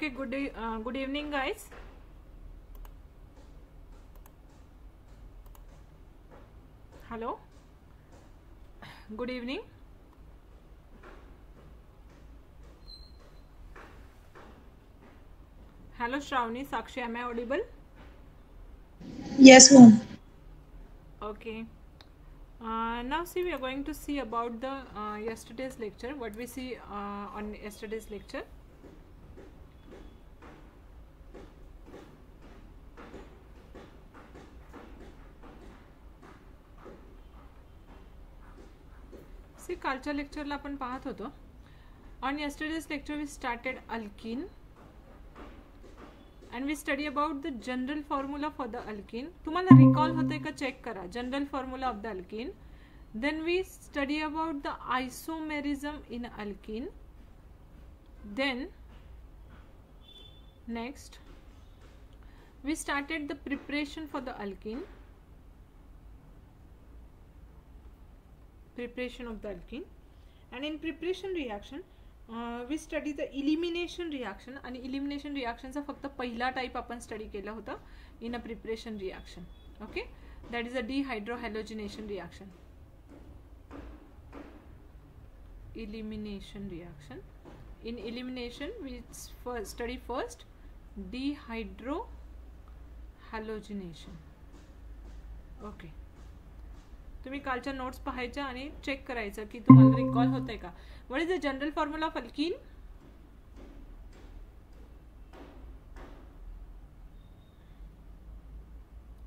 Okay, good evening, guys. Hello. Good evening. Hello, Shravani, Sakshi, am I audible? Yes, ma'am. Okay. Now see, we are going to see about the yesterday's lecture. What we see on yesterday's lecture. See, कालच्या लेक्चरला आपण पाहत होतो. On yesterday's lecture we started alkene and we study about the general formula for the alkene. तुम्हाला recall होते का check करा general formula of the alkene. Then we study about the isomerism in alkene. Then next we started the preparation for the alkene. Preparation of the alkene, and in preparation reaction we study the elimination reaction. आणि elimination reaction चा फक्त पहिला type आपण study केला होता in a preparation reaction. Okay, that is a dehydrohalogenation reaction. Elimination reaction. In elimination we study first dehydrohalogenation. Okay, तुम्ही कालच्या notes पाहायच्या आणि चेक करायचं की तुम्हाला रिकॉल होतंय का. What is the general formula of alkyne?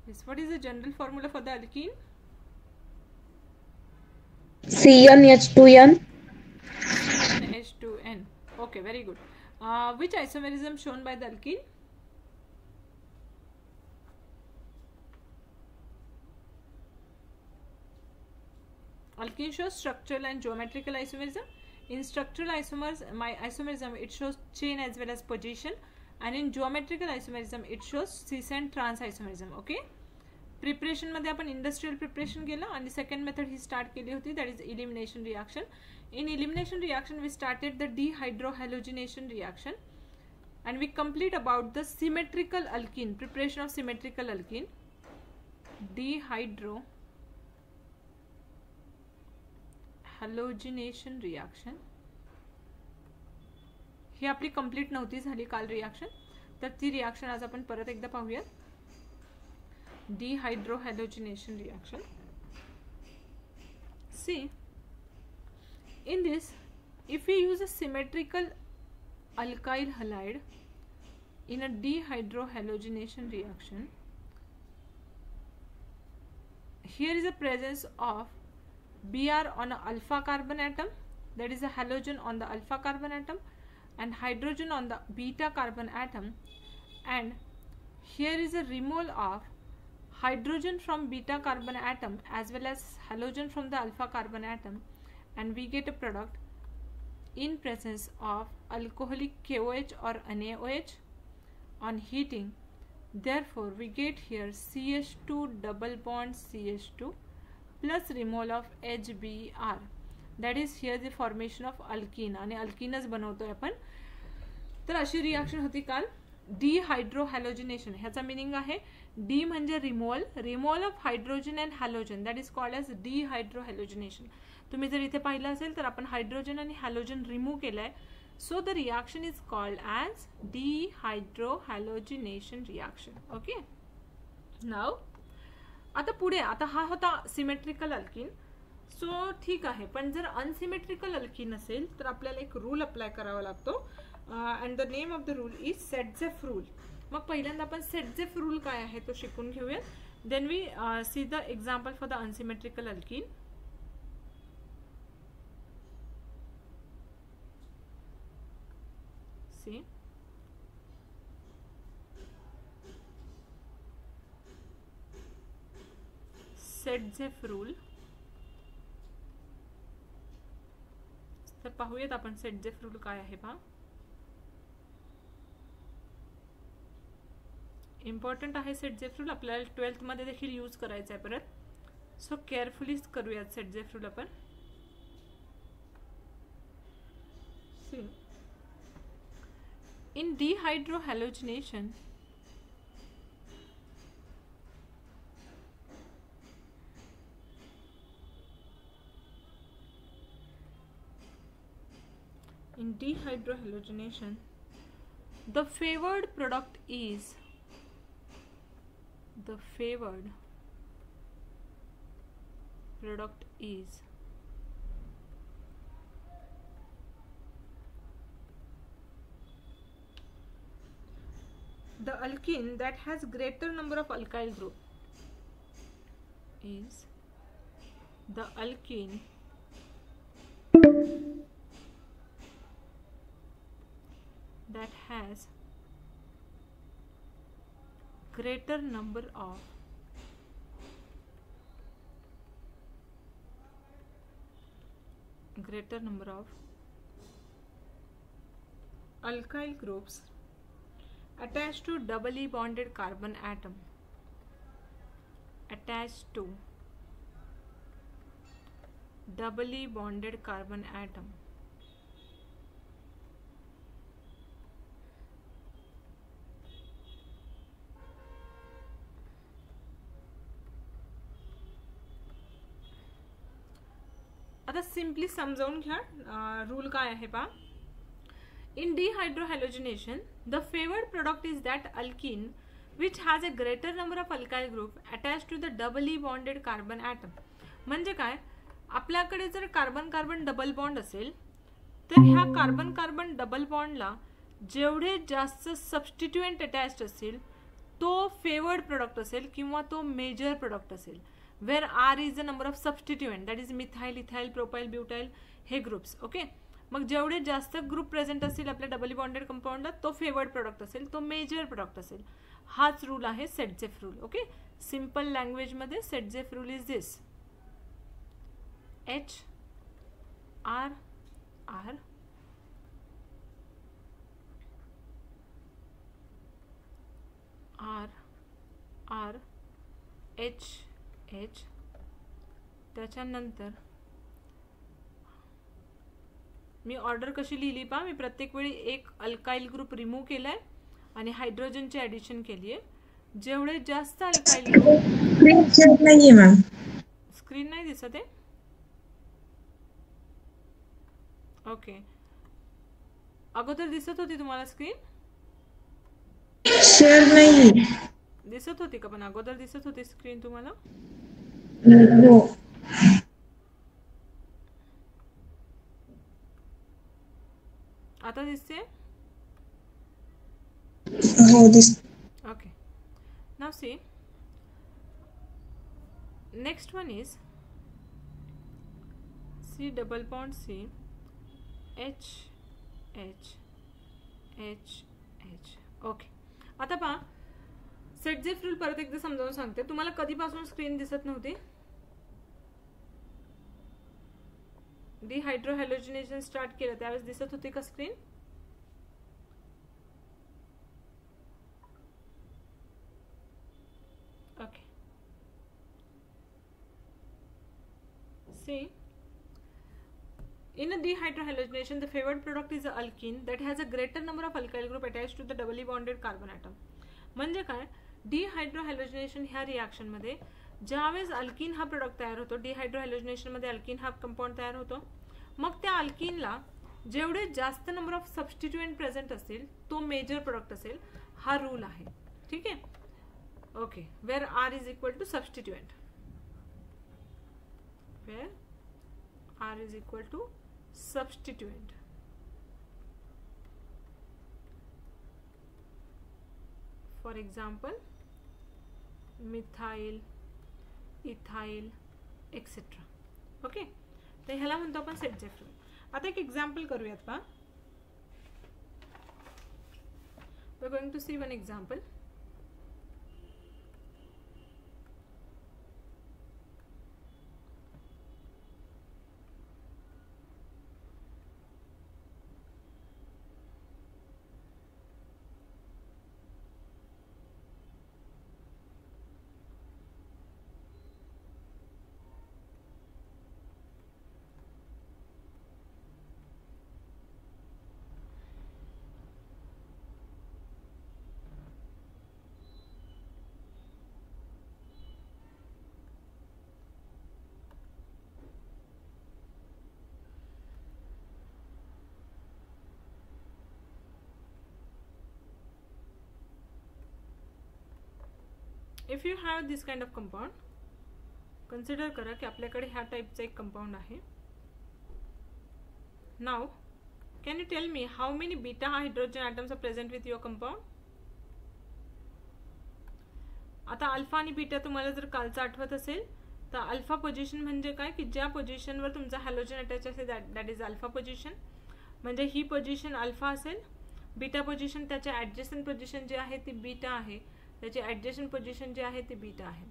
Yes, what is the general formula for the alkene? CnH2n. CnH2n. Okay, very good. Which isomerism shown by the alkene? Alkene shows structural and geometrical isomerism. In structural isomerism it shows chain as well as position, and in geometrical isomerism it shows cis and trans isomerism. Okay, preparation मध्ये आपण industrial preparation केलं आणि second method ही start केली होती, that is elimination reaction. In elimination reaction we started the dehydrohalogenation reaction and we complete about the symmetrical alkene, preparation of symmetrical alkene. Dehydrohalogenation reaction ही आपली complete नव्हती झाली काल reaction, तर ती रिएक्शन आज आपण परत एकदा पाहूया. Dehydrohalogenation reaction. See, in this if we use a symmetrical alkyl halide in a dehydrohalogenation reaction, here is a presence of Br on an alpha carbon atom, that is a halogen on the alpha carbon atom, and hydrogen on the beta carbon atom, and here is a removal of hydrogen from beta carbon atom as well as halogen from the alpha carbon atom, and we get a product in presence of alcoholic KOH or NaOH on heating. Therefore we get here CH2 double bond CH2 plus removal of HBr, that is here the formation of alkene, आणि alkeneच बनवतोय आपण. तर अशी reaction होती काल डिहायड्रोहॅलोजिनेशन. ह्याचा meaning आहे de म्हणजे removal of hydrogen and halogen, that is called as dehydrohalogenation. तुम्ही जर इथे पाहिलं असेल तर आपण हायड्रोजन आणि हॅलोजन रिमूव्ह केलाय, so the reaction is called as dehydrohalogenation reaction. Okay, now आता पुढे, आता हा होता सिमेट्रिकल अल्कीन. सो ठीक आहे, पण जर अनसिमेट्रिकल अल्कीन असेल तर आपल्याला एक रूल अप्लाय करावा लागतो, and the name of the rule is Saytzeff rule. मग पहिल्यांदा आपण सेटझेफ रूल काय आहे तो शिकून घेऊया. Then we see the example for the unsymmetrical alkene. See, Saytzeff rule. तर पाहूयात आपण सेटझेफ रूल काय आहे पहा. इम्पॉर्टंट आहे सेटझेफ रूल, आपल्याला 12th मध्ये देखील यूज करायचा आहे परत, सो केअरफुली करूयात सेटझेफ रूल आपण. सी, In dehydrohalogenation, the favored product is the alkene that has greater number of alkyl group is the alkene that has greater number of alkyl groups attached to doubly bonded carbon atom. आता simply समजावून घ्या rule काय आहे पहा. In dehydrohalogenation, the favored product is that alkene which has a greater number of alkyl group attached to the doubly bonded carbon atom. म्हणजे काय, आपल्याकडे जर कार्बन कार्बन डबल बॉन्ड असेल तर ह्या कार्बन कार्बन डबल बॉन्डला जेवढे जास्त सबस्टिट्यूएंट अटॅच्ड असेल तो फेवर्ड प्रोडक्ट असेल किंवा तो मेजर प्रोडक्ट असेल. Where R is the number of substituent, that is methyl, ethyl, propyl, butyl हे ग्रुप्स. ओके, मग जेवढे जास्त ग्रुप प्रेझेंट असतील आपल्या डबली बॉन्डेड कंपाऊंडला तो फेवर्ड प्रोडक्ट असेल, तो मेजर प्रोडक्ट असेल. हाच रूल आहे Saytzeff rule. Okay, simple language मध्ये Saytzeff rule is this: H R R R R H H त्याच्यानंतर मी ऑर्डर कशी लिहिली पहा. मी प्रत्येक वेळी एक अल्काइल ग्रुप रिमूव्ह केलाय आणि हायड्रोजनची ऍडिशन केली आहे. जेवढे जास्त अल्काइल ग्रुप नाहीये मॅम, स्क्रीन नाही दिसत आहे. ओके, अगोदर दिसत होती तुम्हाला स्क्रीन? शेअर नाही दिसत होती का? पण अगोदर दिसत होती स्क्रीन तुम्हाला? हो. आता दिसते? हो this. Okay, now see next one is C double bond C H H H H. Okay, आता पहा सेटजेफ रूल परत एकदा समजावून सांगते. तुम्हाला कधीपासून स्क्रीन दिसत नव्हती? डिहायड्रोहॅलोजिनेशन स्टार्ट केलं त्यावेळेस दिसत होती का screen? Okay, see in a dehydrohalogenation, the favored product is a alkene that has a greater number of alkyl group attached to the doubly bonded carbon atom. म्हणजे काय, डिहायड्रोहॅलोजिनेशन ह्या रिएक्शन मध्ये ज्यावेळेस अल्कीन हा प्रोडक्ट तयार होतो, डिहायड्रोहॅलोजिनेशन मध्ये अल्कीन हा कंपाऊंड तयार होतो, मग त्या अल्कीनला जेवढे जास्त नंबर ऑफ सबस्टिट्यूएंट प्रेझेंट असतील तो मेजर प्रोडक्ट असेल. हा रूल आहे. ठीक आहे. Okay, where R is equal to substituent, where R is equal to substituent. For example, methyl, ethyl, etc. Okay, तर ह्याला म्हणतो आपण सेटजेफ रूल. आता एक एक्झाम्पल करूयात पहा. We are going to see one example. If you have this kind of compound, consider करा की आपल्याकडे ह्या टाईपचा एक कंपाऊंड आहे. Now can you tell me how many beta hydrogen atoms are present with your compound? आता alpha आणि beta तुम्हाला जर कालचं आठवत असेल तर अल्फा पोझिशन म्हणजे काय की ज्या पोझिशनवर तुमचा हॅलोजन अटॅच असेल दॅट इज अल्फा पोझिशन. म्हणजे ही पोझिशन अल्फा असेल. बीटा पोझिशन त्याच्या ॲडजस्टंट पोझिशन जी आहे ती बीटा आहे. त्याची ॲडजस्टंट पोझिशन जी आहे ती बीटा आहे.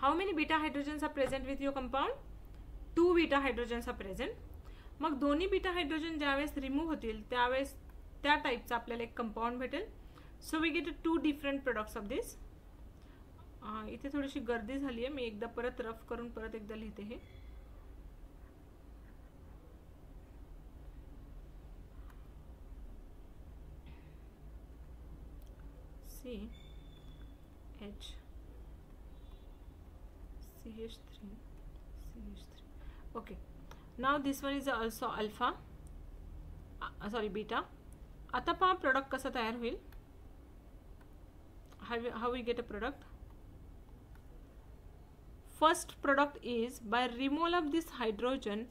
How many beta hydrogens are present with your compound? 2 beta hydrogens are present. मग दोन्ही बीटा हायड्रोजन ज्यावेळेस रिमूव्ह होतील त्यावेळेस त्या टाईपचा आपल्याला एक कंपाऊंड भेटेल. So we get 2 different products of this. इथे थोडीशी गर्दी झाली आहे. मी एकदा परत रफ करून परत एकदा लिहिते हे. CH3 okay. Now this one is also alpha, sorry beta. आता पहा प्रोडक्ट कसा तयार होईल. how we get a product? First product is by removal of this hydrogen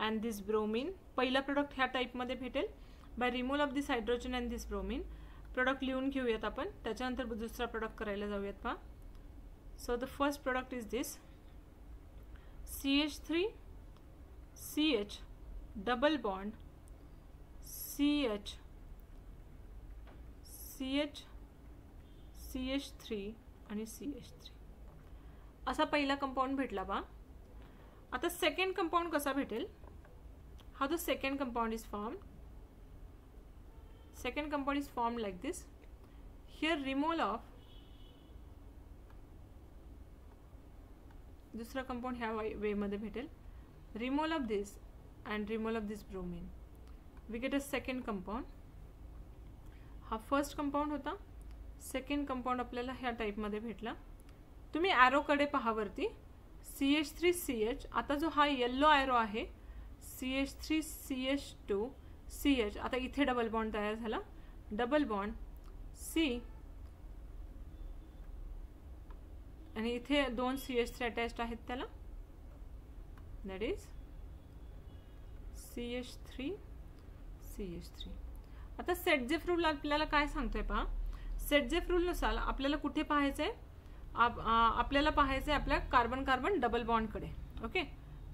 and this bromine. पहिला प्रोडक्ट ह्या टाइप मध्ये भेटेल. by removal of this hydrogen and this bromine. Product लिहून घेऊयात आपण, त्याच्यानंतर दुसरा प्रोडक्ट करायला जाऊयात पहा. so the first product is this CH3 CH double bond CH CH CH3 आणि CH3 असा पहिला कंपाऊंड भेटला बा. आता सेकंड कंपाऊंड कसा भेटेल? How the second compound is formed? Second compound is formed like this. Here removal of दुसरा compound ह्या वे मध्ये भेटेल. Removal of this and removal of this bromine, we get a second compound. हा first compound होता. Second compound आपल्याला ह्या type मध्ये भेटला. तुम्ही एरो कडे पहा वरती. CH3 CH. आता जो हा येलो एरो आहे CH3 CH2 CH. आता इथे डबल बॉन्ड तयार झाला. डबल बॉन्ड C आणि इथे 2 CH3 अटॅच्ड आहेत त्याला. That is CH3 CH3. आता सेटजेफ रूल आपल्याला काय सांगतोय पहा. सेटजेफ रूल नुसार आपल्याला कुठे पाहायचंय? आपल्याला पाहायचंय आपल्या कार्बन कार्बन डबल बॉन्ड कडे. ओके,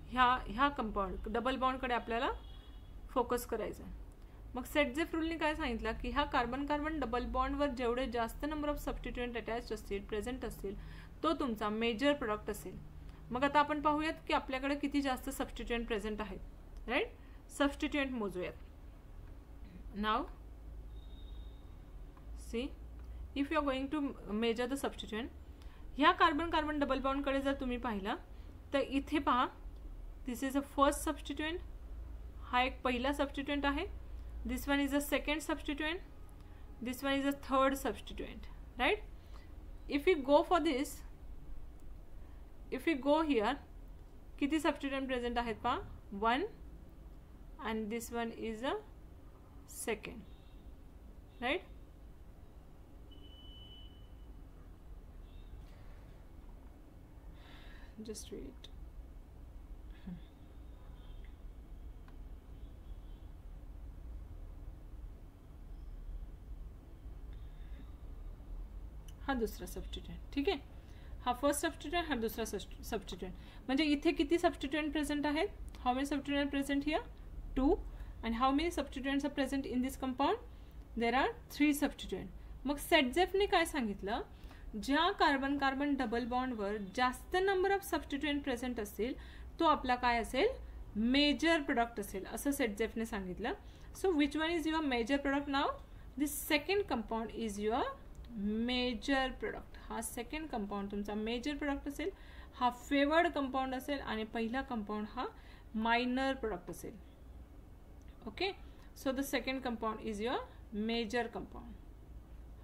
ह्या कंपाऊंड डबल बॉन्ड कडे आपल्याला फोकस करायचं आहे. मग सेटजेफ रूलने काय सांगितलं की ह्या कार्बन कार्बन डबल बॉन्डवर जेवढे जास्त नंबर ऑफ सबस्टिट्यूएंट अटॅच्ड असतील प्रेझेंट असतील तो तुमचा मेजर प्रोडक्ट असेल. मग आता आपण पाहूयात की आपल्याकडे किती जास्त सबस्टिट्यूएंट प्रेझेंट आहेत. राइट, सबस्टिट्यूएंट मोजूयात. Now see if you are going to measure the substituent. ह्या कार्बन कार्बन डबल बॉन्ड कडे जर तुम्ही पाहिला तर इथे पहा this is a first substituent. हा एक पहिला सबस्टिट्यूएंट आहे. This one is a second substituent. This one is a third substituent. Right, if you go for this, if you go here किती सबस्टिट्यूएंट प्रेझेंट आहेत पहा. 1 and this one is a second. Right, just wait. हा दुसरा सबस्टिट्यूएंट. ठीक आहे, हा first substituent, हा दुसरा सबस्टिट्यूएंट. म्हणजे इथे किती सबस्टिट्यूएंट प्रेझेंट आहेत? How many substituent present here? 2. and how many substituents are present in this compound? there are 3 substituents. मग सेटजेफने काय सांगितलं? ज्या कार्बन कार्बन डबल बॉन्डवर जास्त नंबर ऑफ सबस्टिट्यूएंट प्रेझेंट असतील तो आपला काय असेल? मेजर प्रोडक्ट असेल असं सेटजेफने सांगितलं. So which one is your major product now? This second compound is your major product. हा सेकंड कंपाऊंड तुमचा मेजर प्रोडक्ट असेल. हा फेवर्ड कंपाऊंड असेल आणि पहिला कंपाऊंड हा मायनर प्रोडक्ट असेल. Okay, so the second compound is your major compound.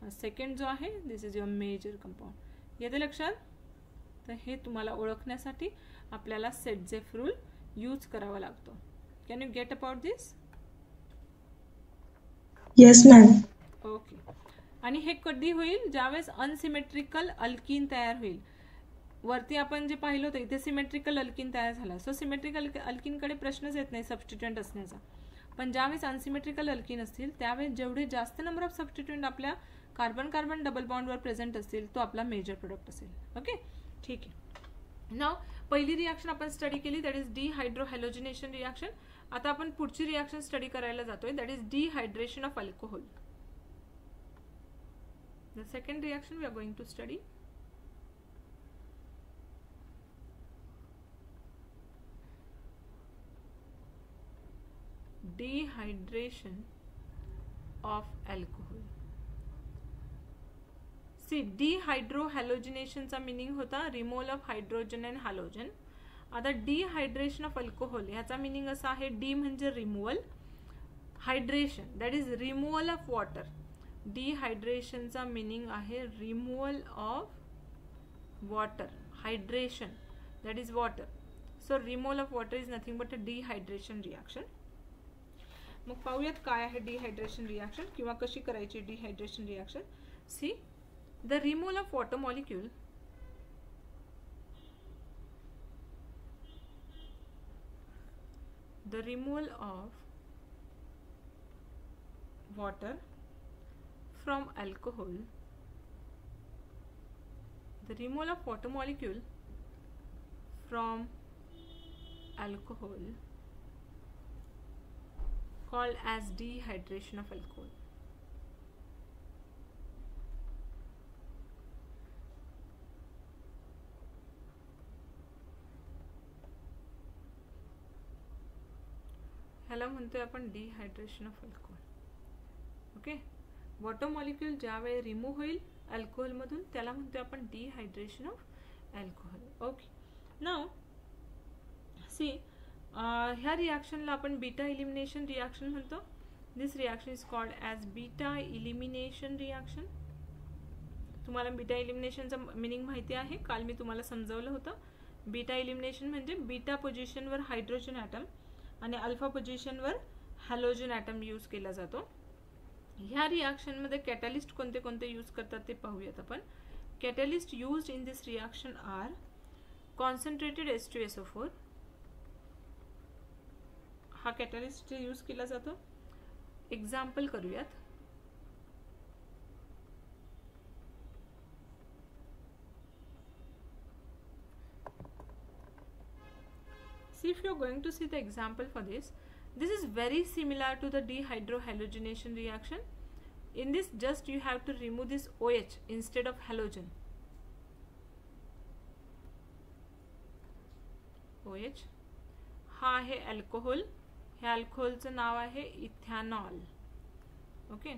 हा सेकंड जो आहे this is your major compound. येते लक्षात? तर हे तुम्हाला ओळखण्यासाठी आपल्याला सेटजेफ रूल यूज करावा लागतो. Can you get about this? Yes ma'am. Okay, आणि हे कधी होईल, ज्यावेळेस अनसिमेट्रिकल अल्कीन तयार होईल. वरती आपण जे पाहिलं होतं इथे सिमेट्रिकल अल्कीन तयार झाला. सो सिमेट्रिकल अल्कीनकडे प्रश्नच येत नाही सबस्टिट्यूएंट असण्याचा. पण ज्यावेळेस अनसिमेट्रिकल अल्कीन असतील त्यावेळेस जेवढे जास्त नंबर ऑफ सबस्टिट्यूएंट आपल्या कार्बन कार्बन डबल बॉन्डवर प्रेझेंट असतील तो आपला मेजर प्रोडक्ट असेल. ओके, ठीक आहे. नाव पहिली रिॲक्शन आपण स्टडी केली, दॅट इज डिहायड्रोहॅलोजिनेशन रिॲक्शन. आता आपण पुढची रिॲक्शन स्टडी करायला जातोय, that is dehydration of alcohol. The second reaction we are going to study. Dehydration of alcohol. See, dehydrohalogenation चा मीनिंग होता removal of hydrogen and halogen. आता डिहायड्रेशन ऑफ अल्कोहोल ह्याचा meaning असा आहे, डी म्हणजे removal, hydration that is removal of water. डिहायड्रेशनचा meaning आहे removal of water, hydration that is water. So removal of water is nothing but a dehydration reaction. मग पाहूयात काय आहे डिहायड्रेशन रिॲक्शन किंवा कशी करायची dehydration reaction. See, the removal of water molecule water from alcohol, the removal of water molecule from alcohol called as dehydration of alcohol. ह्याला म्हणतोय आपण dehydration of alcohol. Okay, water molecule ज्यावेळी remove होईल alcohol मधून त्याला म्हणतोय आपण dehydration of alcohol. Okay, now see, ह्या रिॲक्शनला आपण बीटा इलिमिनेशन रिॲक्शन म्हणतो. This reaction is called as beta elimination reaction. तुम्हाला बीटा इलिमिनेशनचं मीनिंग माहिती आहे, काल मी तुम्हाला समजावलं होतं. बीटा इलिमिनेशन म्हणजे बीटा पोझिशनवर हायड्रोजन ॲटम आणि अल्फा पोझिशनवर हॅलोजन ॲटम यूज केला जातो. ह्या रिॲक्शनमध्ये कॅटलिस्ट कोणते कोणते यूज करतात ते पाहूयात आपण. Catalyst used in this reaction are concentrated H2SO4. हा कॅटलिस्ट यूज केला जातो. एक्झाम्पल करूयात. See, if you are going to see the example for this is very similar to the dehydrohalogenation reaction. In this, just you have to remove this OH instead of halogen. OH हा आहे alcohol, हे अल्कोहोलचं नाव आहे ethanol. Okay,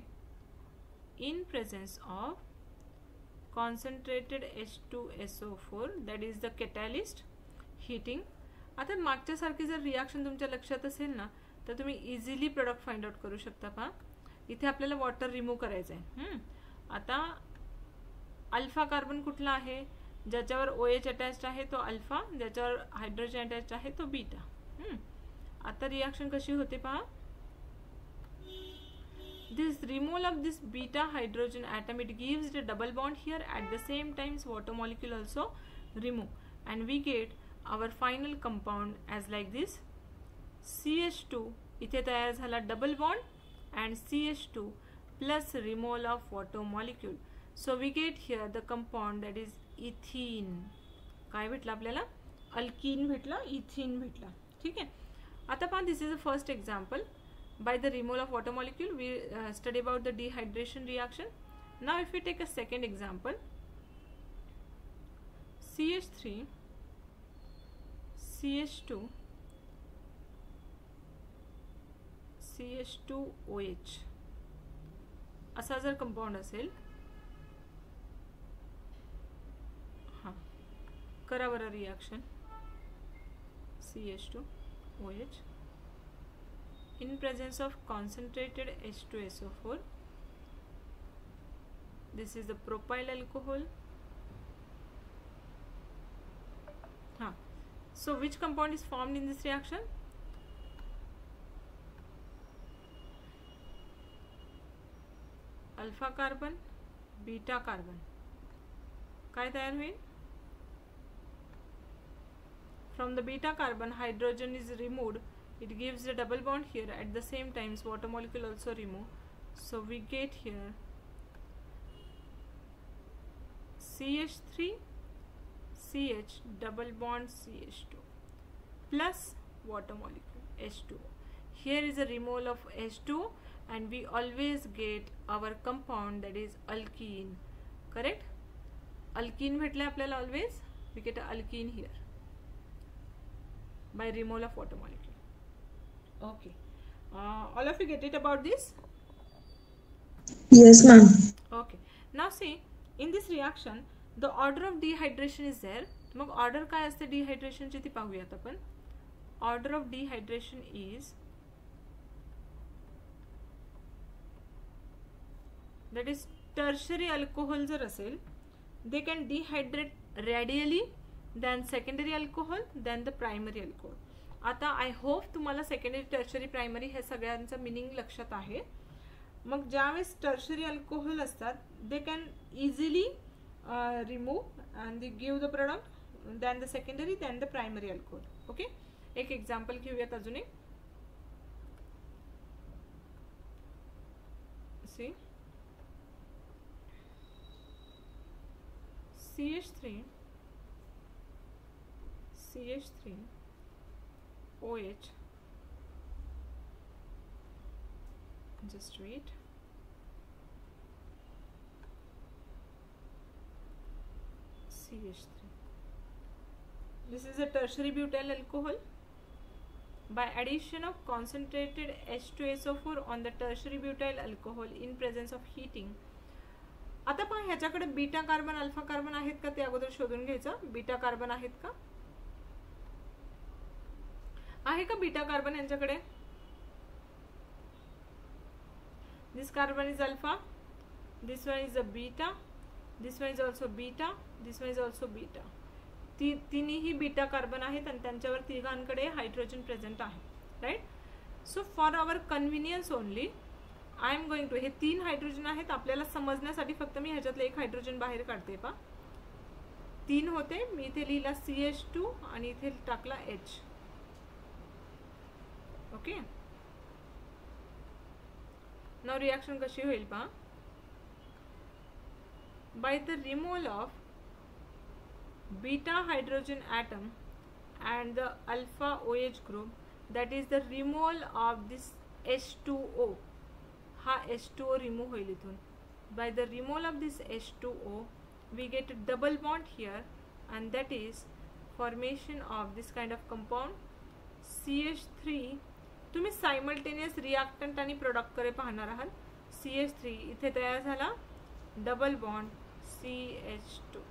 in presence of concentrated H2SO4 that is the catalyst heating. आता मागच्या सारखी जर reaction तुमच्या लक्षात असेल ना तर तुम्ही इझिली प्रोडक्ट फाइंड आउट करू शकता. पहा, इथे आपल्याला वॉटर रिमूव्ह करायचं आहे. आता अल्फा कार्बन कुठला आहे, ज्याच्यावर OH अटॅच्ड आहे तो अल्फा, ज्याच्यावर हायड्रोजन अटॅच्ड आहे तो बीटा. आता रिॲक्शन कशी होते पहा. This removal of this beta hydrogen atom, it gives the double bond here. At the same time, water molecule also remove, and we get our final compound as like this. CH2 इथे तयार झाला double bond and CH2 plus removal of water molecule. So we get here the compound that is ethene. काय भेटला आपल्याला, alkyne भेटला, ethene भेटला. ठीक आहे. आता पहा, this is the first example. By the removal of water molecule, we study about the dehydration reaction. Now if we take a second example, CH3 CH2 CH2OH असा जर कंपाउंड असेल, हां करा बरं reaction. CH2OH in presence of concentrated H2SO4. This is the propyl alcohol. So which compound is formed in this reaction? Alpha carbon beta carbon काय तयार होईल? From the beta carbon, hydrogen is removed. It gives a double bond here. At the same time, water molecule also removed. So we get here CH3, CH double bond CH2 plus water molecule H2. Here is a removal of H2, and we always get our compound, that is alkene. Correct? Alkene भेटले आपल्याला always. We get a alkene here by removal of water molecule. Okay. All of you get it about this? Yes, ma'am. Okay. Now see, in this reaction, the order of dehydration is there. Mug order काय असते dehydration ची ती पाहूयात आपण. Order of dehydration is, that is tertiary alcohol जर असेल, they can dehydrate radially, then secondary alcohol, then the primary alcohol. आता I hope तुम्हाला सेकंडरी टर्शरी प्रायमरी हे सगळ्यांचं मिनिंग लक्षात आहे. मग ज्यावेळेस टर्शरी अल्कोहोल असतात, they can easily remove and they give the product, than the secondary, than the primary alcohol. Okay, एक example घेऊयात अजून एक. सी CH3 OH, just wait. CH3, this is a tertiary butyl alcohol. By addition of concentrated H2SO4 on the tertiary butyl alcohol in presence of heating. आता पहा ह्याच्याकडे beta carbon alpha carbon आहेत का ते अगोदर शोधून घ्यायचं. बीटा कार्बन आहेत का? आहे का बीटा कार्बन यांच्याकडे? This carbon is alpha, this one is a beta, this one is also beta, this one is also beta. तिन्ही बीटा कार्बन आहेत आणि त्यांच्यावर तिघांकडे हायड्रोजन प्रेझेंट आहे. Right. So for our convenience only I am going to, हे 3 hydrogen आहेत, आपल्याला समजण्यासाठी फक्त मी ह्याच्यातलं एक हायड्रोजन बाहेर काढते. पा 3 होते, मी इथे लिहिला CH2 आणि इथे टाकला H. ओके, नाउ रिएक्शन कशी होईल पहा. By the removal of beta hydrogen atom and the alpha OH group, that is the removal of this H2O. हा H2O रिमूव्ह होईल इथून. By the removal of this H2O, we get a double bond here, and that is formation of this kind of compound CH3. तुम्ही simultaneous reactant आणि product कडे पाहणार आहात. CH3 इथे तयार झाला, double bond CH2.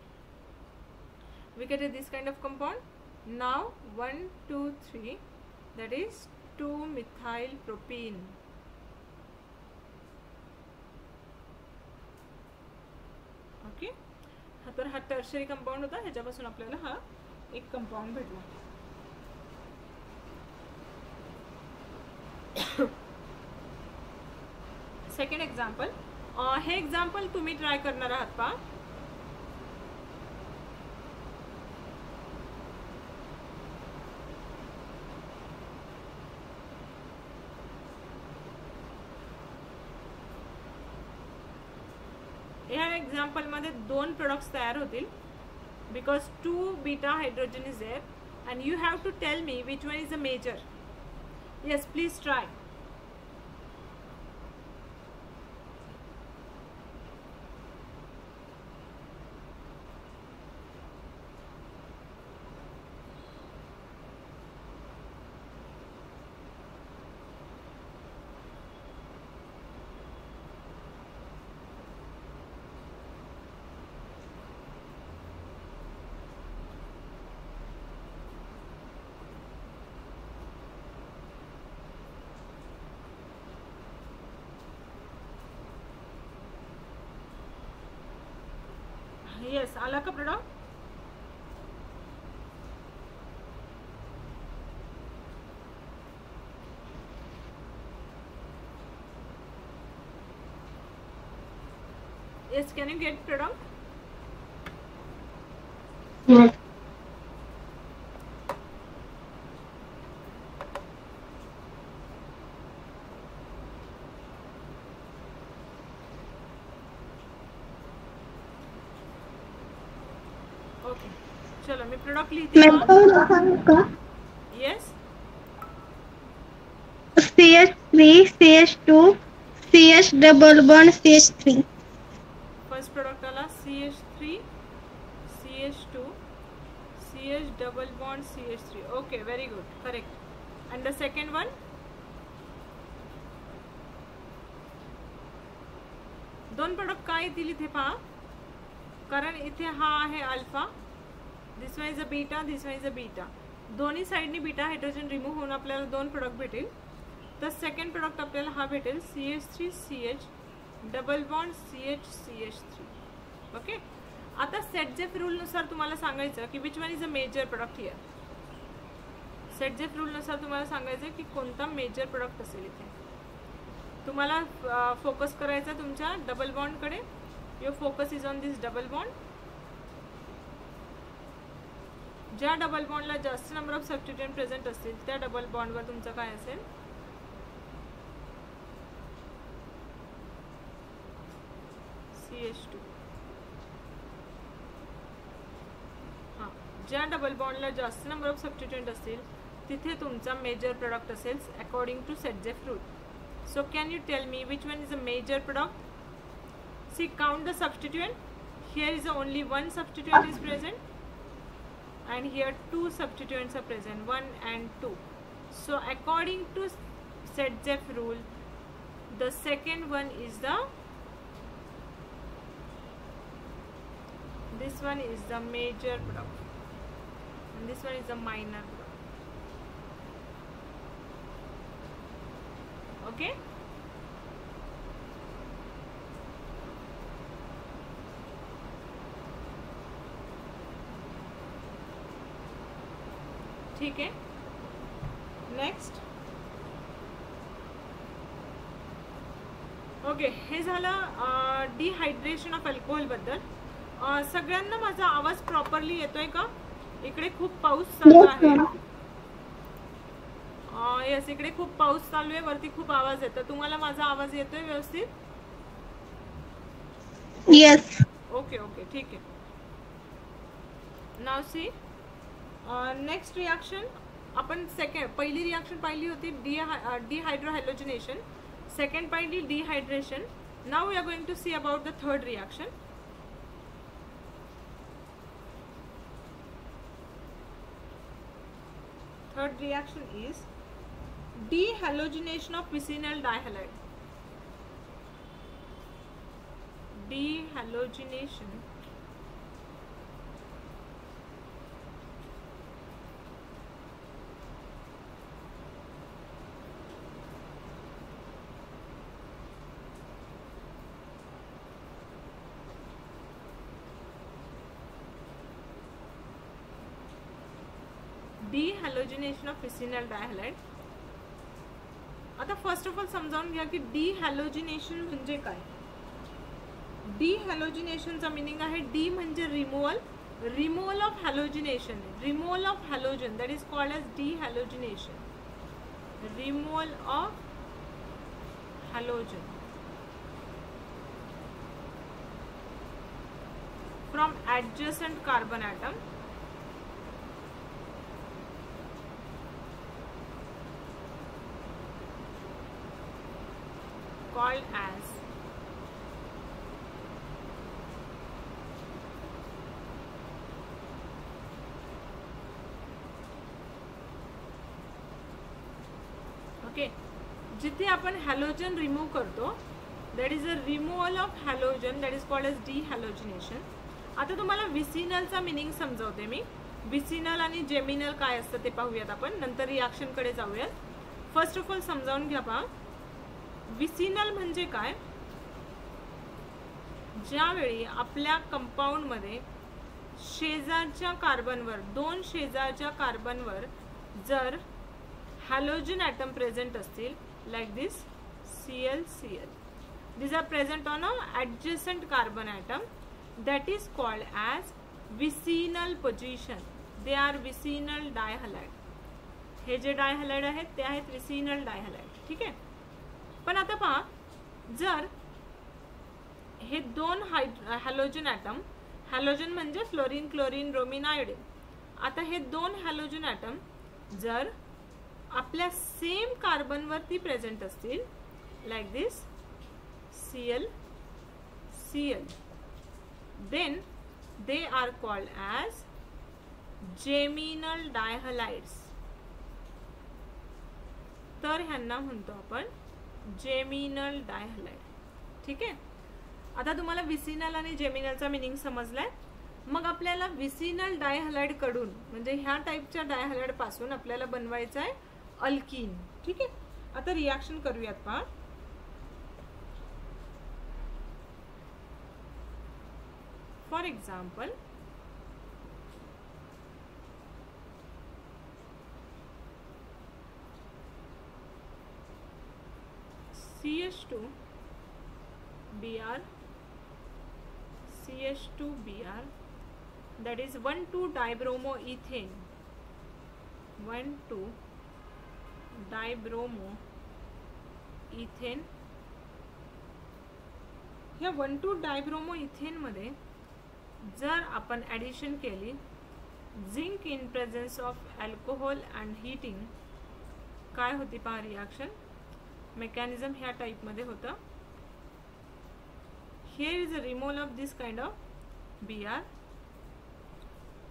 We get this kind of compound. Now 1 2 3, that is 2-methyl propene. Okay, तर हा टर्शरी कंपाऊंड होता, ह्याच्यापासून आपल्याला हा एक कंपाऊंड भेटला. सेकंड एक्झाम्पल, हे एक्झाम्पल तुम्ही ट्राय करणार आहात पहा. या एक्झाम्पल मध्ये 2 प्रोडक्ट्स तयार होतील, because 2 beta hydrogen is there and you have to tell me which one is the major. Yes, please try. Yes, आला का product? Yes, can you get product? Yes. Okay. चलो मैं प्रोडक्ट लिखती हूँ. Yes. CH3, CH2, CH double bond CH3. First product आला CH3, CH2, CH double bond CH3. Okay, very good, correct. And the second one? दोन product काय येतील इथे पहा, कारण इथे हा आहे alpha, this one is a beta, this one is a beta. दोन्ही साइडनी बीटा हायड्रोजन रिमूव्ह होऊन आपल्याला दोन प्रोडक्ट भेटेल. तर सेकंड प्रोडक्ट आपल्याला हा भेटेल CH3 CH double bond CH CH3. Okay. आता सेटजेफ रूल नुसार तुम्हाला सांगायचं की which one is a major product here. Saytzeff rule नुसार तुम्हाला सांगायचं की कोणता मेजर प्रोडक्ट असेल इथे. तुम्हाला फोकस करायचा तुमच्या डबल बॉन्ड कडे. Your focus is on this double bond. ज्या डबल बॉन्डला जास्त नंबर ऑफ सबस्टिट्यूएंट प्रेझेंट असतील त्या डबल बॉन्डवर तुमचं काय असेल, CH2. हां, ज्या डबल बॉन्डला जास्त नंबर ऑफ सबस्टिट्यूएंट असतील तिथे तुमचा मेजर प्रोडक्ट असेल according to Saytzeff rule. So can you tell me which one is a major product? See, count the substituent. Here is only one substituent is present, and here two substituents are present, 1 and 2. So according to Setjeff rule, the second one is this one is the major product and this one is the minor product. Okay. ठीक आहे. Next. Okay, हे झालं dehydration of alcohol बद्दल. सगळ्यांना माझा आवाज properly येतोय का? इकडे खूप पाऊस चालू आहे. येस, इकडे खूप पाऊस चालू आहे, वरती खूप आवाज येतो. तुम्हाला माझा आवाज येतोय व्यवस्थित? येस. ओके ओके, ठीक आहे. Now see next reaction. आपण पहिली रिएक्शन पाहिली होती डिहायड्रोहॅलोजिनेशन, सेकंड पाहिली dehydration. Now we are going to see about the third reaction. Third reaction is dehalogenation of vicinal dihalide. Dehalogenation dehalogenation of vicinal dihalide. आता first of all समजावून घ्या की dehalogenation म्हणजे काय. डिहॅलोजिनेशनचा मीनिंग आहे, डी म्हणजे removal of halogenation. Removal of halogen, that is called as dehalogenation. Removal of halogen from adjacent carbon atom called as okay. जिथे आपण हॅलोजन रिमूव्ह करतो that is a removal of halogen, that is called as dehalogenation. आता तुम्हाला विसिनलचा मीनिंग समजावते मी. Vicinal आणि जेमिनल काय असतं ते पाहूयात आपण, नंतर रिॲक्शनकडे जाऊयात. फर्स्ट ऑफ ऑल समजावून घ्या पहा. विसिनल म्हणजे काय. ज्यावेळी आपल्या कंपाऊंड मध्ये शेजारच्या कार्बनवर, दोन शेजारच्या कार्बनवर जर हॅलोजन ॲटम प्रेझेंट असतील, like this ClCl, These are present on an adjacent carbon atom that is called as vicinal position. They are vicinal dihalide. हे जे डायहॅलाइड आहेत ते आहेत विसिनल डायहॅलाइड. ठीक आहे. पण आता पहा, जर हे दोन हॅलोजन ॲटम, हॅलोजन म्हणजे फ्लोरीन, क्लोरीन, ब्रोमीन, आयोडीन. आता हे दोन हॅलोजन ॲटम जर आपल्या सेम कार्बन वरती प्रेझेंट असतील, like this Cl Cl, then they are called as geminal dihalides. तर ह्यांना म्हणतो आपण जेमिनल डायहॅलाइड. ठीक आहे. आता तुम्हाला विसिनल आणि जेमिनलचा मीनिंग समजलाय. मग आपल्याला विसिनल डायहॅलाइड कडून म्हणजे ह्या टाइपच्या डायहॅलाइड पासून आपल्याला बनवायचं आहे अल्कीन. ठीक आहे. आता रिएक्शन करूयात. पहा, for example CH2 Br, CH2 Br, that is 1,2-dibromoethane, 1,2-dibromoethane. या 1,2-dibromoethane मध्ये जर आपण ॲडिशन केली zinc in presence of alcohol and heating, काय होती पहा रिॲक्शन. मेकॅनिझम ह्या टाइप मध्ये होता. Here is a removal of this kind of Br.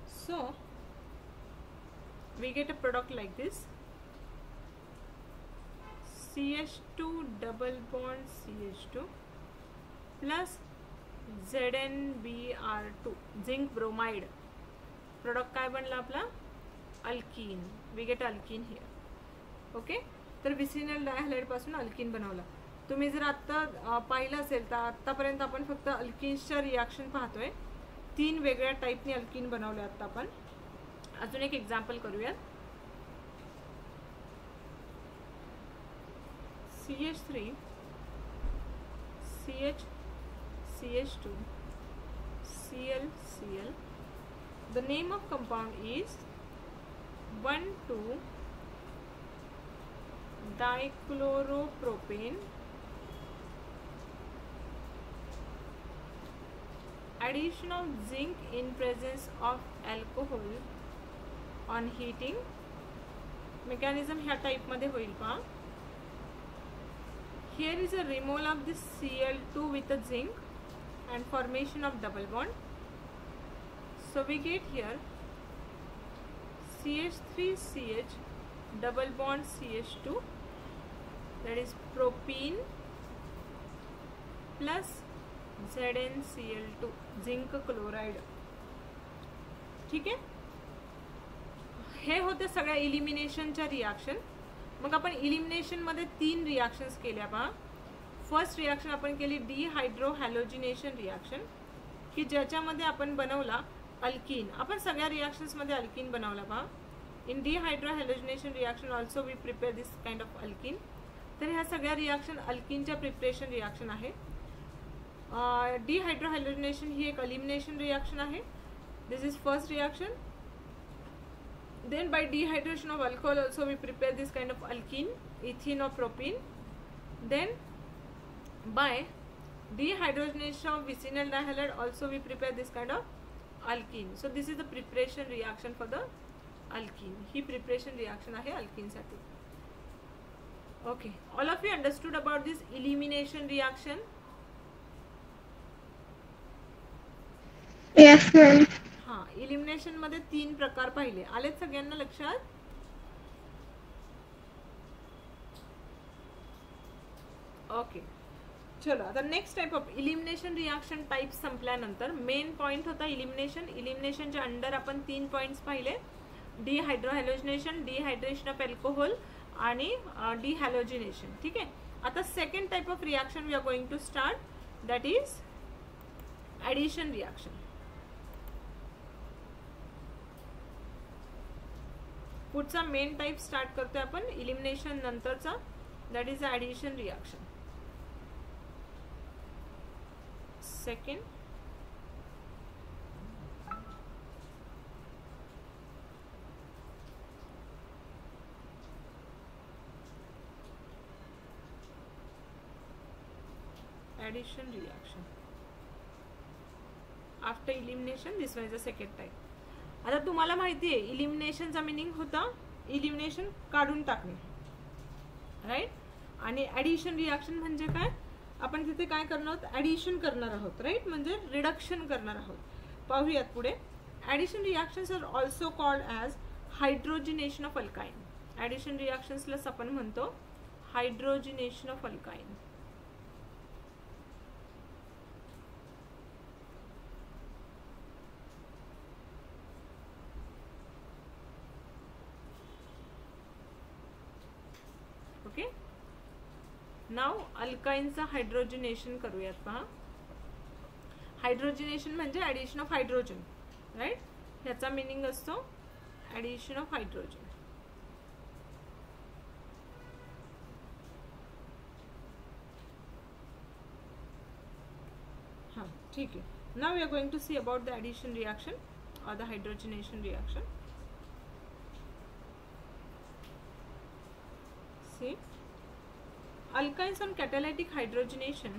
So we get a product like this, CH2 double bond CH2 plus ZnBr2, zinc bromide. Product काय बनला आपला alkene. We get alkene here. Okay. तर vicinal dihalide पासून alkene बनवला. तुम्ही जर आता पाहिलं असेल तर आतापर्यंत आपण फक्त अल्किन्सच्या रिॲक्शन पाहतोय. 3 वेगळ्या टाइपने अल्कीन बनवले. आता आपण अजून एक एक्झाम्पल करूयात. CH3 CH CH2 Cl Cl. The name of compound is 1,2-dichloropropane. Addition of zinc in presence of alcohol on heating. Mechanism ह्या टाइप मध्ये होईल पहा. Here is a removal of this Cl2 with a zinc and formation of double bond. So we get here CH3CH double bond CH2, that is propene plus ZnCl2, zinc chloride. ठीक आहे. हे होते सगळ्या इलिमिनेशनच्या reaction. मग आपण elimination मध्ये 3 reactions केल्या पहा. First reaction आपण केली डिहायड्रोहॅलोजिनेशन रिॲक्शन, की ज्याच्यामध्ये आपण बनवला अल्कीन. आपण सगळ्या रिॲक्शन्स मध्ये अल्कीन बनवला पहा. In dehydrohalogenation reaction also we prepare this kind of alkene. तर ह्या सगळ्या रिॲक्शन अल्कीनच्या प्रिपरेशन रिॲक्शन आहे. डिहायड्रोहॅलोजिनेशन ही एक एलिमिनेशन रिॲक्शन आहे. This is first reaction. Then by dehydration of alcohol also we prepare this kind of alkene, ethene or propene. Then by dehydrogenation of vicinal dihalide also we prepare this kind of alkene. So this is the preparation reaction for the alkene. He preparation reaction आहे alkene साठी. Okay, all of you understood about this elimination reaction? Yes, ma'am. हाँ, elimination मध्ये 3 प्रकार पाहिले. आलेत सगळ्यांना लक्षात? Okay. चलो आता next type of elimination reaction type संपल्यानंतर मेन पॉइंट होता इलिमिनेशन. इलिमिनेशनच्या अंडर आपण 3 पॉइंट्स पाहिले. डिहायड्रोहॅलोजिनेशन, डिहायड्रेशन ऑफ अल्कोहोल आणि डिहॅलोजिनेशन. ठीक आहे. आता second type of reaction we are going to start, that is addition reaction. पुढचा मेन टाइप स्टार्ट करतोय आपण इलिमिनेशन नंतरचा, that is addition reaction. Second, addition reaction after elimination. This one is the second type. आता तुम्हाला माहिती आहे इलिमिनेशनचा meaning होता elimination काढून टाकणे, राईट. आणि ॲडिशन रिॲक्शन म्हणजे काय, आपण तिथे काय करणार आहोत, ॲडिशन करणार आहोत, राईट, म्हणजे रिडक्शन करणार आहोत. पाहूयात पुढे. Addition reactions are also called as hydrogenation of alkyne. Addition रिॲक्शन्सला आपण म्हणतो hydrogenation of alkyne. Okay. Now अल्काइनचं हायड्रोजिनेशन करूयात. पहा, हायड्रोजिनेशन म्हणजे ॲडिशन ऑफ हायड्रोजन, राईट. ह्याचा मीनिंग असतो ॲडिशन ऑफ हायड्रोजन. हां, ठीक आहे. Now we are going to see about the addition reaction or the hydrogenation reaction. See, alkynes on catalytic hydrogenation,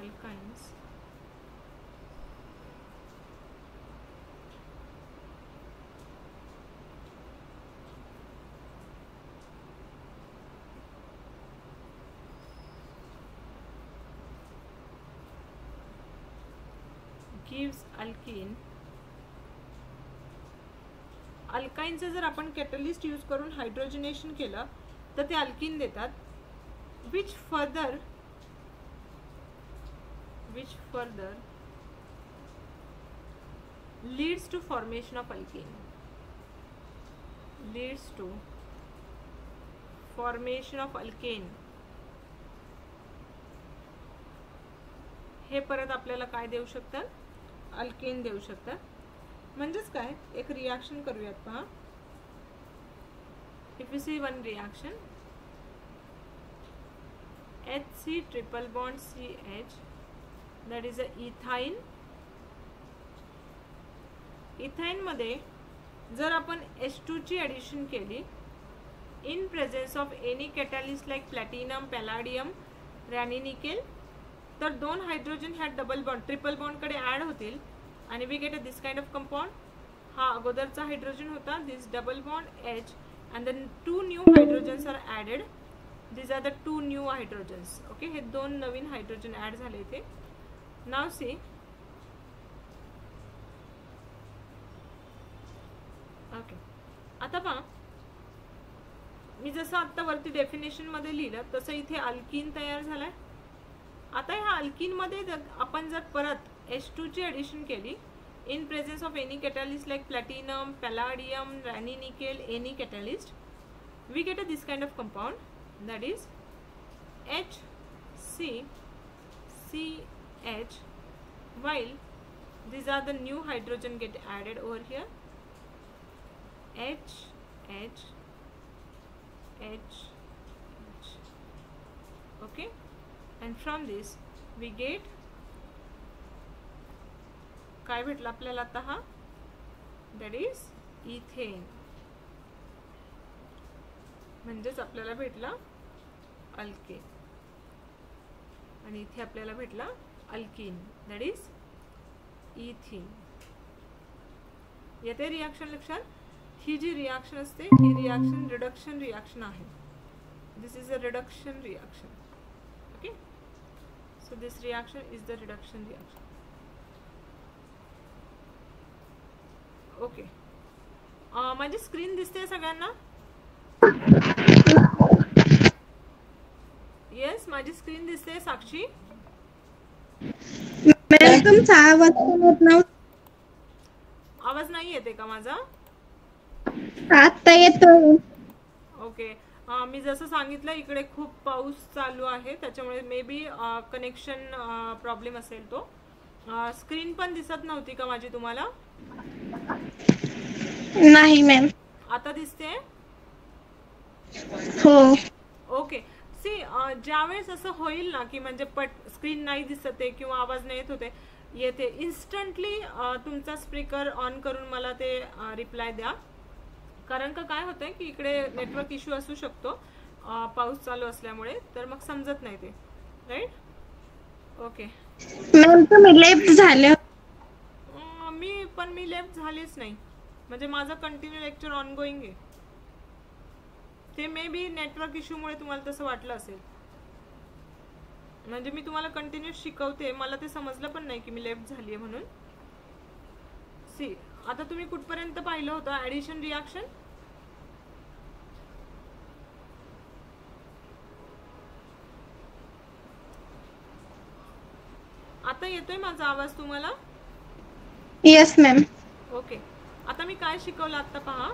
alkynes gives alkene. अल्काइनचं जर आपण catalyst use करून हायड्रोजनेशन केलं तर ते अल्कीन देतात, which further leads to formation of alkene. Leads to formation of alkane. हे परत आपल्याला काय देऊ शकतात, अल्केन देऊ शकतात. म्हणजेच काय, एक रिॲक्शन करूयात. पहा, if you see one reaction HC triple bond CH, that is a ethyne. Ethyne मध्ये जर आपण H2 ची ॲडिशन केली in presence of any catalyst like platinum, palladium, Raney nickel, तर दोन हायड्रोजन ह्या डबल बॉन्ड ट्रिपल बॉन्ड कडे ऍड होतील आणि we get a this kind of compound. हा अगोदरचा हायड्रोजन होता, this double bond H and then two new hydrogens are added. These are the two new hydrogens. Okay, हे दोन नवीन hydrogen add झाले इथे. Now see, okay, आता पहा, मी जसं आता वरती डेफिनेशन मध्ये लिहिलं तसं इथे अल्कीन तयार झालाय. आता ह्या अल्कीन मध्ये आपण जर परत H2 ची ॲडिशन केली in presence of any catalyst like platinum, palladium, Raney nickel, any catalyst, we get a this kind of compound that is HCCH, while these are the new hydrogen get added over here, H. Okay, and from this we get काय भेटलं आपल्याला आता, हा that is ethane. म्हणजेच आपल्याला भेटला alkane आणि इथे आपल्याला भेटला अल्कीन, दॅट इज इथीन. येते रिॲक्शन लक्षात. ही जी रिॲक्शन असते ही रिॲक्शन रिडक्शन रिॲक्शन आहे. This is a reduction reaction. Okay, so this reaction is the reduction reaction. Okay, माझी स्क्रीन दिसते सगळ्यांना? येस, माझी स्क्रीन दिसते. साक्षी, तुमचा आवाज नाही येते का माझा? आता येतो. ओके, मी जसं सांगितलं इकडे खूप पाऊस चालू आहे त्याच्यामुळे मे बी कनेक्शन प्रॉब्लेम असेल तो. स्क्रीन पण दिसत नव्हती का माझी तुम्हाला? नाही मॅम. आता दिसते? हो. ओके, सी ज्यावेळेस असं होईल ना की म्हणजे स्क्रीन नाही दिसत आहे किंवा आवाज नाही येत होते येते इन्स्टंटली तुमचा स्पीकर ऑन करून मला ते रिप्लाय द्या. कारण का काय होतंय की इकडे नेटवर्क इश्यू असू शकतो पाऊस चालू असल्यामुळे, तर मग समजत नाही ते. राईट. ओके मॅम तुम्ही लेफ्ट झाले. मी लेफ्ट झालीच नाही, म्हणजे माझं कंटिन्यू लेक्चर ऑनगोईंग आहे. ते मे बी नेटवर्क इश्यूमुळे तुम्हाला तसं वाटलं असेल. म्हणजे मी तुम्हाला कंटिन्यू शिकवते, मला ते समजलं पण नाही की मी लेफ्ट झाली आहे म्हणून. सी आता तुम्ही कुठपर्यंत पाहिलं होतं ॲडिशन रिॲक्शन? आता येतोय माझा आवाज तुम्हाला? Yes ma'am. ओके. आता मी काय शिकवलं आता पहा.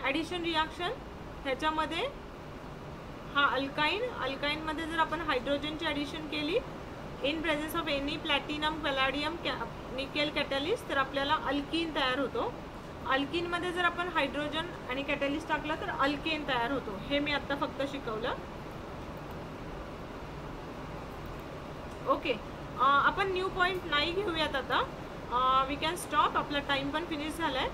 ॲडिशन रिॲक्शन ह्याच्यामध्ये हा अल्काइन मध्ये जर आपण हायड्रोजनची ॲडिशन केली in presence of any platinum palladium nickel catalyst तर आपल्याला अल्कीन तयार होतो. अल्कीन मध्ये जर आपण हायड्रोजन आणि कॅटॅलिस्ट टाकला तर अल्केन तयार होतो. हे मी आता फक्त शिकवलं. ओके. आपण न्यू पॉइंट नाही घेऊयात आता. We can stop. आपला टाइम पण फिनिश झालाय.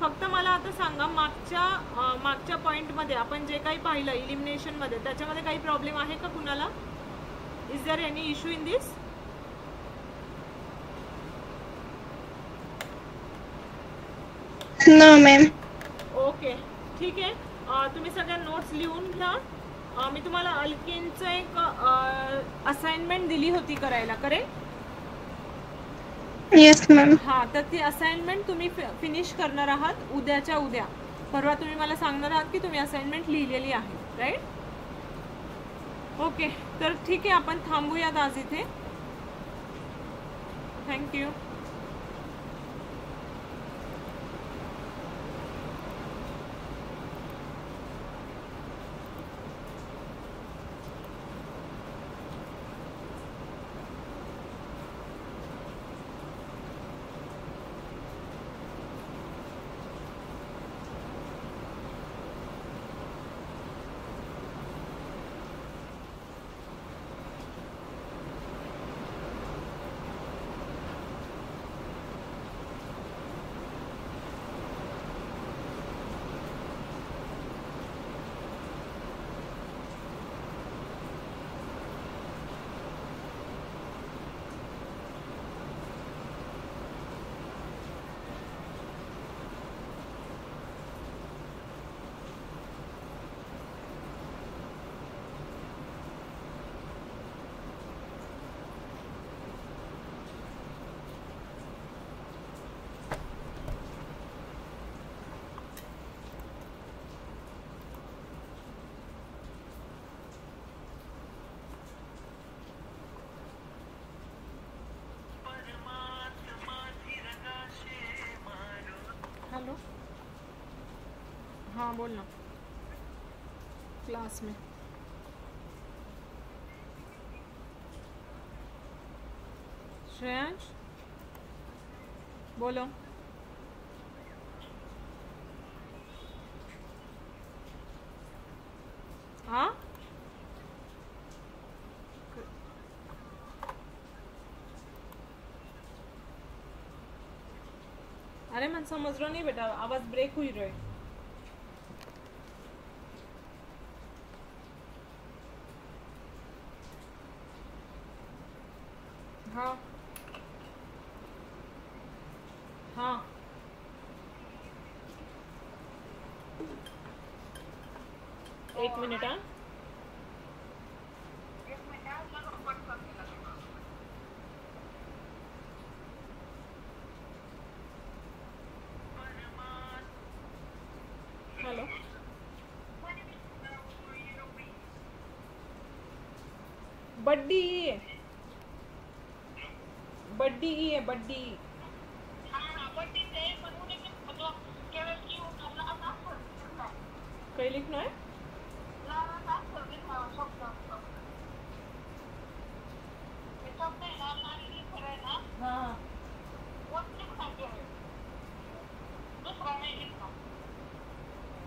फक्त मला आता सांगा मागच्या पॉइंटमध्ये आपण जे काही पाहिलं इलिमिनेशनमध्ये त्याच्यामध्ये काही प्रॉब्लेम आहे का कुणाला? Is there any issue in this? No ma'am. Okay ठीक आहे. तुम्ही सगळ्या नोट्स लिहून घ्या. मी तुम्हाला अल्केनचं एक असाइनमेंट दिली होती करायला, करेक्ट? Yes ma'am. हां, तर ती असाइनमेंट तुम्ही फिनिश करणार आहात उद्याच्या उद्या. परवा तुम्ही मला सांगणार आहात की तुम्ही असाइनमेंट लिहिलेली आहे. राईट. ओके, तर ठीक आहे, आपण थांबूयात आज इथे. थँक्यू. हेलो, हाँ बोल ना. क्लास में श्रेयांश बोलो. हाँ अरे मैं समझ रहा नहीं बेटा, आवाज ब्रेक हुई रहे. हाँ हाँ एक मिनट. हाँ हेलो, बड्डी है, बड्डी है, बड्डी. कहीं लिखना है?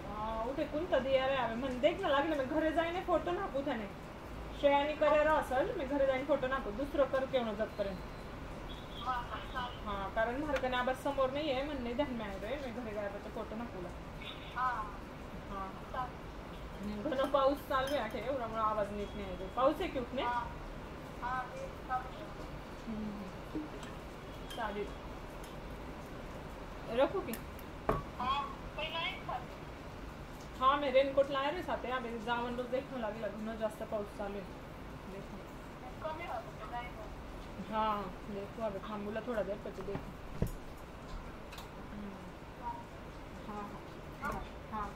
हाँ उठे फेकून त दिया रे आवे मन देख ना लागले मैं घरे जाईने फोटो नाखू थाने श्रेयानी करे असल मैं घरे जाईने फोटो नाखू दुसरं कर केवण जत पर्यंत हाँ कारण मार्गने आबाद समोर नाही आहे म्हणणे ध्यान में रे मैं घरे जायचं फोटो नाखूला हाँ घन पाऊस चालू आहे एवढ्यामुळे आवाज नीट नाही येतो पाऊस आहे की उठणे चालेल रखू की हाँ मैं रेनकोट लाया रे साथे अभी जावन रोज देखने लागेला घन जास्त पाऊस चालू आहे हाँ देखो अभी थांबूला थोड़ा देर પછી देखो हाँ हाँ हाँ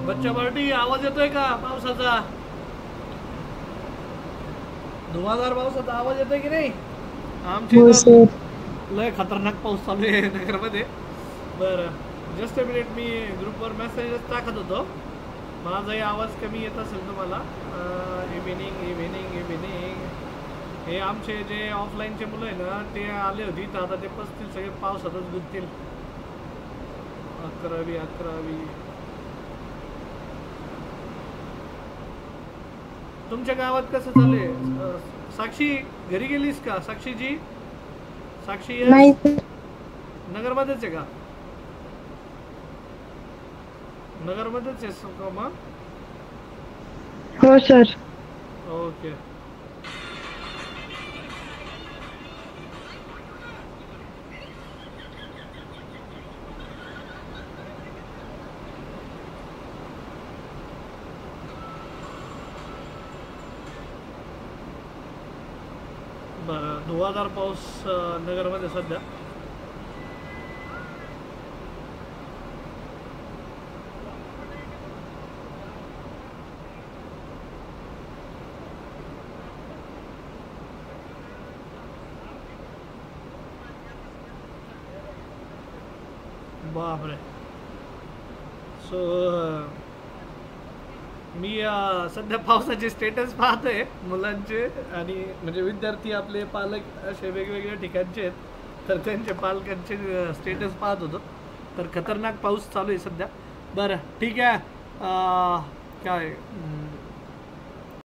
बच्चा पार्टी आवाज येतोय का पावसाचा? धुवाधार पावसाचा आवाज येतोय की नाही? आमच्या इथं लय खतरनाक पाऊस चालू आहे नगरमध्ये. बरं जस्ट अ मिनिट, मी ग्रुपवर मेसेजेस टाकत होतो. माझाही आवाज कमी येत असेल तुम्हाला. Evening evening evening. हे आमचे जे ऑफलाईनचे मुलं आहे ना ते आले होते तर आता ते बसतील सगळे पावसातच गुंततील. 11वी. तुमच्या गावात कसं चालू आहे? साक्षी घरी गेलीस का? साक्षीजी, साक्षी नगरमध्येच आहे का? नगरमध्येच आहेस का मग? हो सर. ओके. बरं, धुवाधार पाऊस नगरमध्ये सध्या. बापरे. सो मी सध्या पावसाचे स्टेटस पाहतोय मुलांचे, आणि म्हणजे विद्यार्थी आपले पालक असे वेगवेगळ्या ठिकाणचे आहेत तर त्यांचे पालकांचे स्टेटस पाहत होतो. तर खतरनाक पाऊस चालू आहे सध्या. बरं ठीक आहे. काय